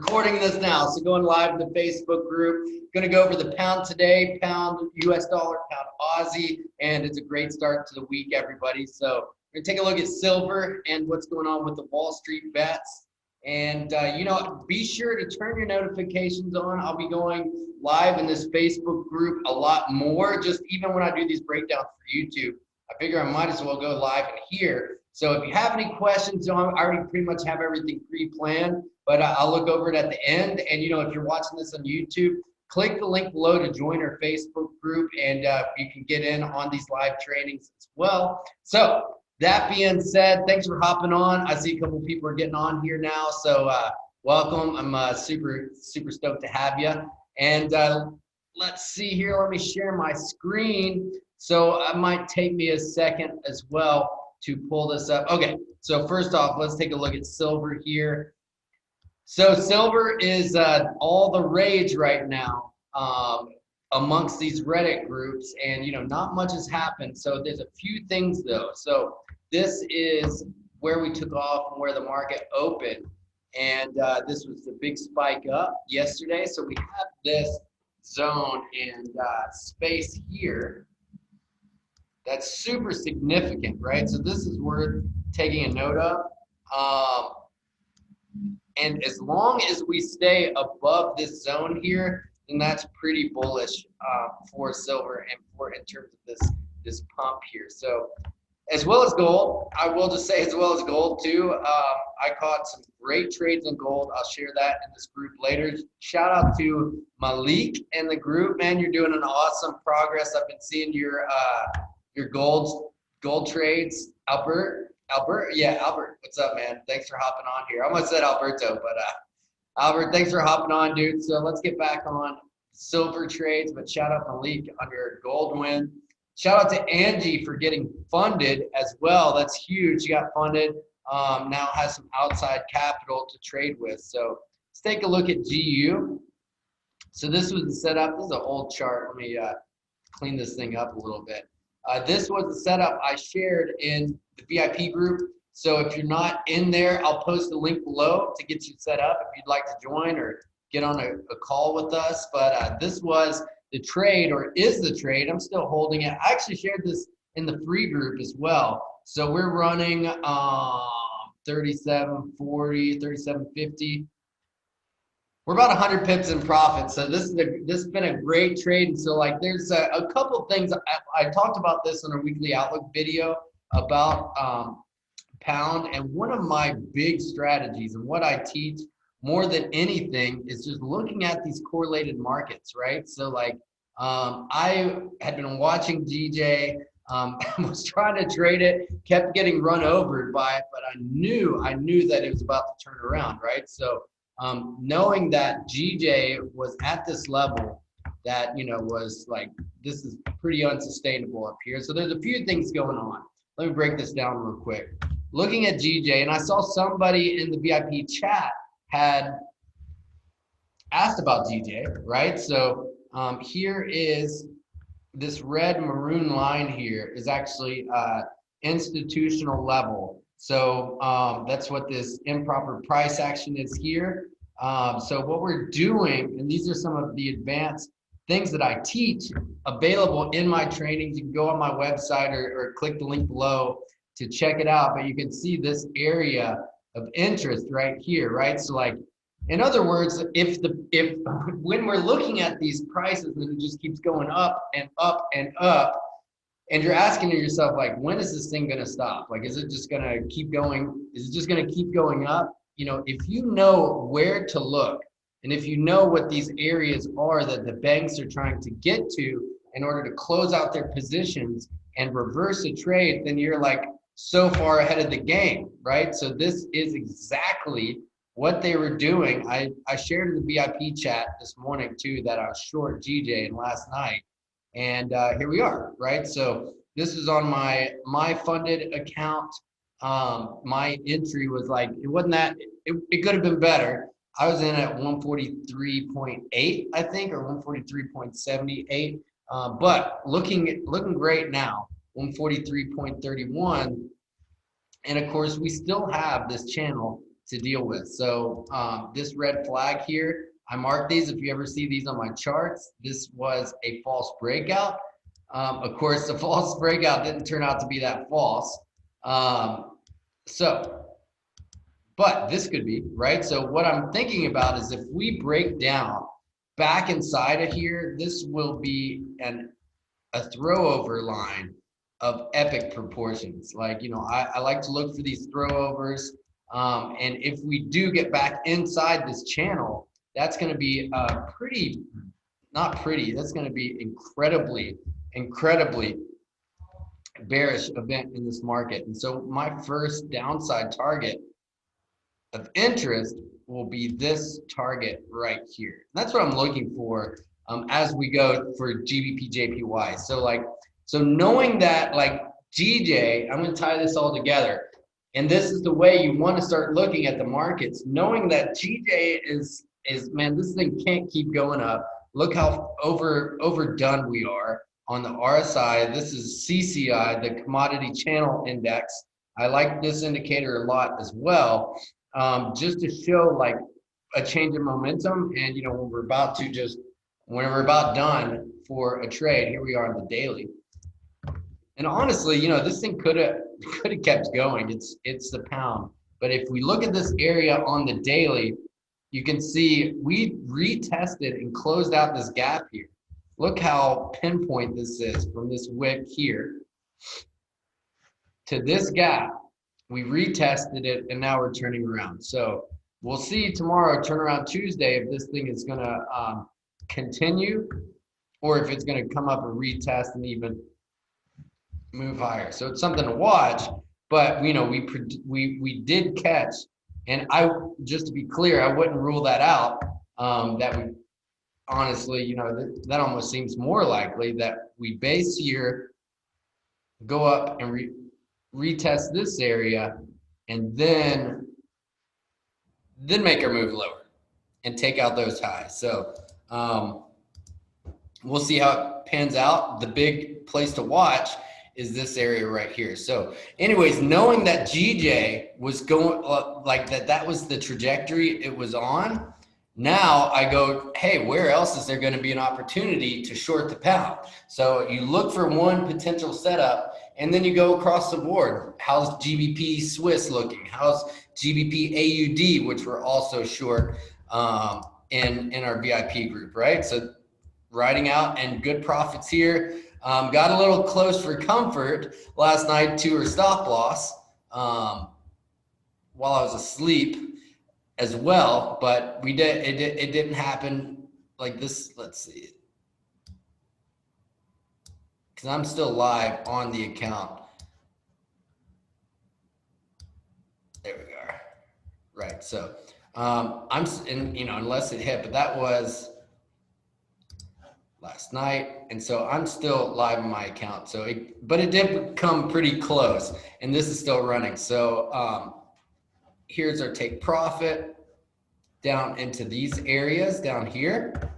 recording this now, so going live in the Facebook group. Going to go over the pound today, pound US dollar, pound Aussie, and it's a great start to the week, everybody. So we're going to take a look at silver and what's going on with the Wall Street bets. And, be sure to turn your notifications on. I'll be going live in this Facebook group a lot more, just even when I do these breakdowns for YouTube. I figure I might as well go live in here. So if you have any questions, I already pretty much have everything pre-planned, but I'll look over it at the end. And, if you're watching this on YouTube, click the link below to join our Facebook group, and you can get in on these live trainings as well. So that being said, thanks for hopping on. I see a couple people are getting on here now, so welcome. I'm super stoked to have you. And let's see here. Let me share my screen. So it might take me a second as well to pull this up. Okay, so first off, let's take a look at silver here. So silver is all the rage right now amongst these Reddit groups, and not much has happened. So there's a few things though. So this is where we took off and where the market opened, and this was the big spike up yesterday. So we have this zone and space here that's super significant, right? So this is worth taking a note of. And as long as we stay above this zone here, then that's pretty bullish for silver and in terms of this pump here. So as well as gold, I will just say as well as gold too, I caught some great trades in gold. I'll share that in this group later. Shout out to Malik and the group, man. You're doing an awesome progress. I've been seeing your gold trades. Albert, what's up, man? Thanks for hopping on here. I almost said Alberto, but Albert, thanks for hopping on, dude. So let's get back on silver trades, but shout out Malik under gold win. Shout out to Angie for getting funded as well. That's huge. She got funded. Now has some outside capital to trade with. So let's take a look at GU. So this was the setup. This is an old chart. Let me clean this thing up a little bit. This was the setup I shared in the VIP group. So if you're not in there, I'll post the link below to get you set up if you'd like to join or get on a call with us. But this was the trade, or is the trade. I'm still holding it. I actually shared this in the free group as well. So we're running 37.40, 37.50. We're about 100 pips in profit. So this has been a great trade. And so like there's a couple things. I talked about this on our weekly outlook video about pound. And one of my big strategies and what I teach more than anything is just looking at these correlated markets, right? So like I had been watching GJ, was trying to trade it, kept getting run over by it, but I knew that it was about to turn around, right? So knowing that GJ was at this level that, was like, this is pretty unsustainable up here. So there's a few things going on. Let me break this down real quick. Looking at GJ, and I saw somebody in the VIP chat had asked about GJ, right? So here is this red maroon line here is actually institutional level. So that's what this improper price action is here. So what we're doing, and these are some of the advanced things that I teach available in my trainings. You can go on my website or click the link below to check it out. But you can see this area of interest right here, right? So like, in other words, if when we're looking at these prices and it just keeps going up and up and up, and you're asking yourself, like, when is this thing going to stop? Like, is it just going to keep going? Is it just going to keep going up? If you know where to look, and if you know what these areas are that the banks are trying to get to in order to close out their positions and reverse a trade, then you're like so far ahead of the game, right? So this is exactly what they were doing. I shared in the VIP chat this morning too that I was short GJ and last night. And here we are, right? So this is on my funded account. My entry was like, it wasn't that, it could have been better. I was in at 143.8, I think, or 143.78. But looking great now, 143.31. And of course, we still have this channel to deal with. So this red flag here, I marked these. If you ever see these on my charts, this was a false breakout. Of course, the false breakout didn't turn out to be that false. But this could be, right? So what I'm thinking about is if we break down back inside of here, this will be a throwover line of epic proportions. Like, you know, I like to look for these throwovers. And if we do get back inside this channel, that's going to be not pretty, that's going to be incredibly bearish event in this market. And so my first downside target of interest will be this target right here. That's what I'm looking for as we go for GBPJPY. So knowing that, like, GJ, I'm going to tie this all together. And this is the way you want to start looking at the markets, knowing that GJ is man, this thing can't keep going up. Look how overdone we are on the RSI. This is CCI, the Commodity Channel Index. I like this indicator a lot as well, just to show like a change in momentum. And, you know, when we're about done for a trade, here we are on the daily. And honestly, you know, this thing could have kept going. It's the pound. But if we look at this area on the daily, you can see we retested and closed out this gap here. Look how pinpoint this is from this wick here to this gap. We retested it, and now we're turning around. So we'll see tomorrow, turnaround Tuesday, if this thing is going to continue or if it's going to come up and retest and even move higher. So it's something to watch. But, you know, we did catch, and just to be clear, I wouldn't rule that out. That we honestly, you know, that almost seems more likely that we base here, go up and retest this area, and then make our move lower and take out those highs. So we'll see how it pans out. The big place to watch is this area right here. So anyways, knowing that GJ was going like that was the trajectory it was on, now I go, hey, where else is there going to be an opportunity to short the pound? So you look for one potential setup, and then you go across the board. How's GBP Swiss looking? How's GBP AUD, which we're also short in our VIP group, right? So riding out and good profits here. Got a little close for comfort last night to her stop loss while I was asleep as well, but it didn't happen like this. Let's see, because I'm still live on the account. There we are. Right. So unless it hit, but that was last night, and so I'm still live on my account. So but it did come pretty close, and this is still running. So here's our take profit down into these areas down here.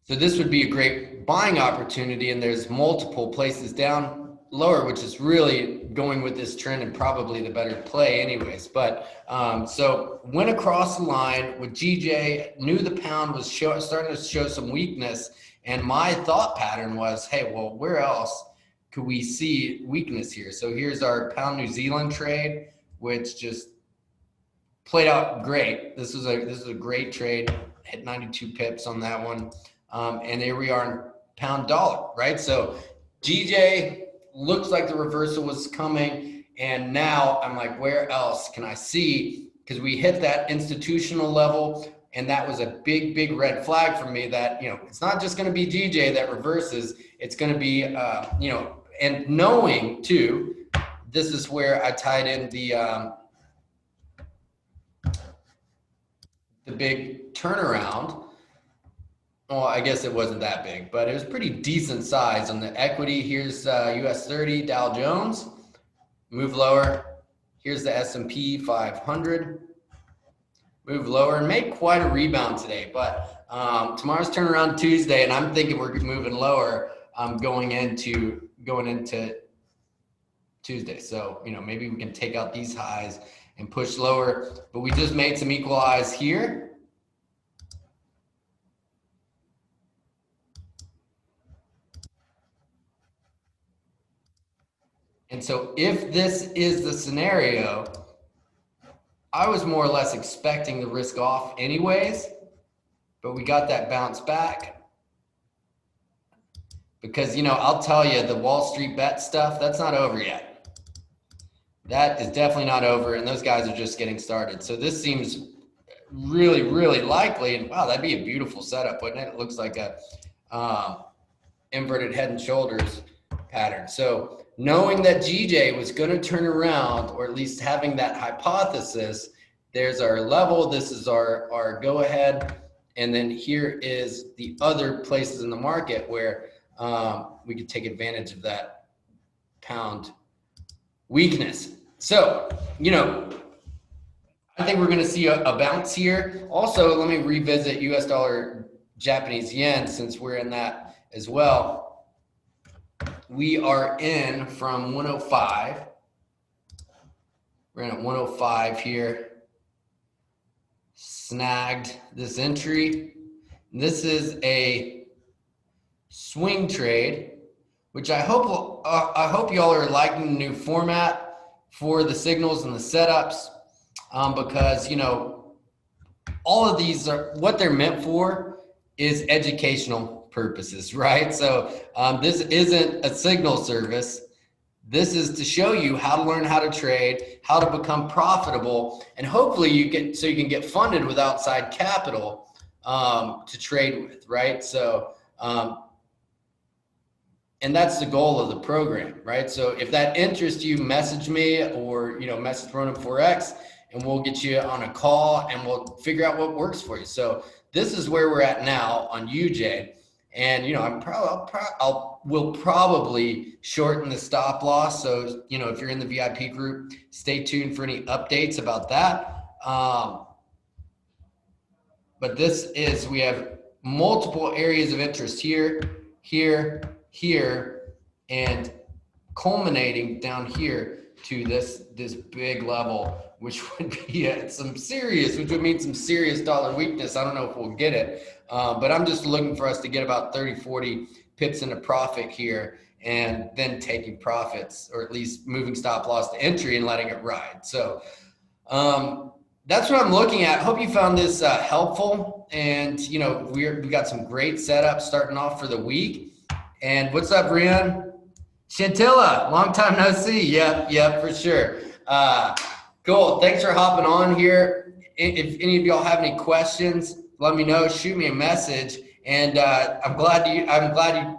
So this would be a great buying opportunity, and there's multiple places down lower, which is really going with this trend and probably the better play anyways. But so went across the line with GJ, knew the pound was starting to show some weakness, and my thought pattern was, hey, well, where else could we see weakness here? So here's our pound New Zealand trade, which just played out great. This is a great trade. Hit 92 pips on that one. And here we are in pound dollar, right? So GJ looks like the reversal was coming, and now I'm like, where else can I see? Because we hit that institutional level, and that was a big red flag for me that, you know, it's not just going to be GJ that reverses. It's going to be, you know, and knowing too, this is where I tied in the big turnaround. Well, I guess it wasn't that big, but it was pretty decent size on the equity. Here's US 30 Dow Jones, move lower. Here's the S&P 500, move lower, and made quite a rebound today. But tomorrow's turnaround Tuesday, and I'm thinking we're moving lower going into Tuesday. So, you know, maybe we can take out these highs and push lower, but we just made some equal highs here. And so if this is the scenario, I was more or less expecting the risk off anyways, but we got that bounce back. Because, you know, I'll tell you, the Wall Street bet stuff, that's not over yet. That is definitely not over, and those guys are just getting started. So this seems really, really likely, and wow, that'd be a beautiful setup, wouldn't it? It looks like a inverted head and shoulders pattern. So knowing that GJ was going to turn around, or at least having that hypothesis, there's our level, this is our go ahead, and then here is the other places in the market where we could take advantage of that pound weakness. So, you know, I think we're going to see a bounce here. Also, let me revisit US dollar Japanese yen, since we're in that as well. We are in from 105. We're in at 105 here. Snagged this entry. This is a swing trade, which I hope y'all are liking the new format for the signals and the setups, because, you know, all of these are what they're meant for is educational purposes, right? So this isn't a signal service. This is to show you how to learn how to trade, how to become profitable, and hopefully you can get funded with outside capital to trade with, right? So and that's the goal of the program, right? So if that interests you, message me, or, you know, message Ronan Forex, and we'll get you on a call and we'll figure out what works for you. So this is where we're at now on UJ. And, you know, we'll probably shorten the stop loss. So, you know, if you're in the VIP group, stay tuned for any updates about that. But we have multiple areas of interest here, here, and culminating down here to this big level, which would be which would mean some serious dollar weakness. I don't know if we'll get it, but I'm just looking for us to get about 30, 40 pips into profit here, and then taking profits, or at least moving stop loss to entry and letting it ride. So that's what I'm looking at. Hope you found this helpful. And, you know, we got some great setups starting off for the week. And what's up, Rian? Chantilla, long time no see. Yep, for sure. Cool. Thanks for hopping on here. If any of y'all have any questions, let me know. Shoot me a message. And I'm glad you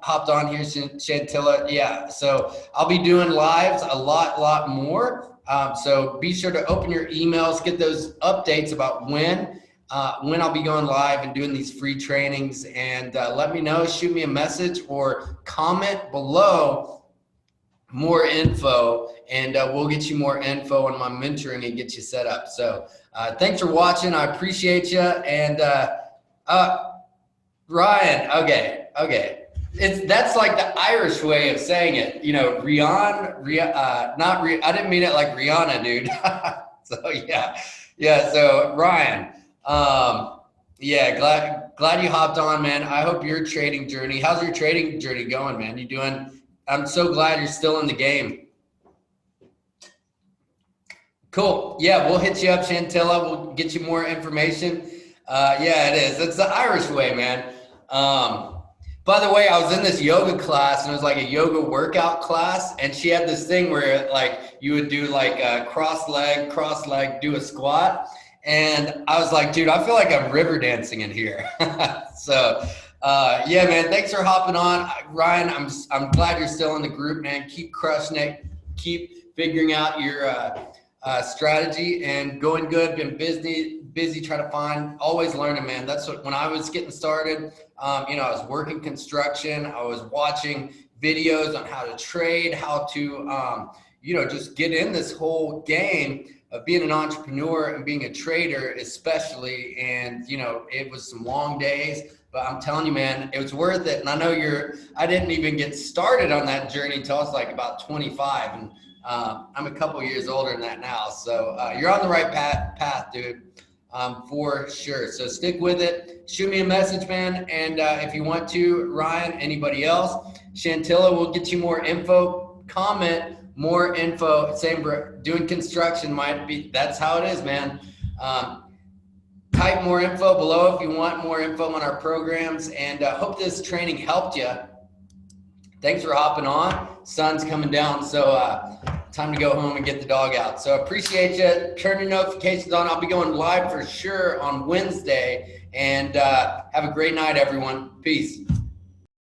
hopped on here, Chantilla. Yeah. So I'll be doing lives a lot more. So be sure to open your emails, get those updates about when I'll be going live and doing these free trainings, and let me know. Shoot me a message or comment below more info, and we'll get you more info on my mentoring and get you set up. So thanks for watching. I appreciate you. And Ryan, okay. That's like the Irish way of saying it. You know, I didn't mean it like Rihanna, dude. So yeah. So Ryan, glad you hopped on, man. I hope your trading journey. How's your trading journey going, man? You doing? I'm so glad you're still in the game. Cool. Yeah, we'll hit you up, Chantilla. We'll get you more information. Yeah, it is. It's the Irish way, man. By the way, I was in this yoga class, and it was like a yoga workout class, and she had this thing where like you would do like a cross leg, do a squat. And I was like, dude, I feel like I'm river dancing in here. So yeah, man, thanks for hopping on. Ryan, I'm glad you're still in the group, man. Keep crushing it. Keep figuring out your strategy and going good. Been busy trying to find, always learning, man. That's what, when I was getting started, you know, I was working construction. I was watching videos on how to trade, how to, you know, just get in this whole game of being an entrepreneur and being a trader, especially. And, you know, it was some long days, but I'm telling you, man, it was worth it. And I know I didn't even get started on that journey until I was like about 25. And I'm a couple years older than that now. So you're on the right path, dude, for sure. So stick with it. Shoot me a message, man. And if you want to, Ryan, anybody else, Chantilla will get you more info. Comment more info. Same, doing construction might be, that's how it is, man. Type more info below if you want more info on our programs, and hope this training helped you. Thanks for hopping on. Sun's coming down, so time to go home and get the dog out. So appreciate you. Turn your notifications on. I'll be going live for sure on Wednesday, and have a great night, everyone. Peace.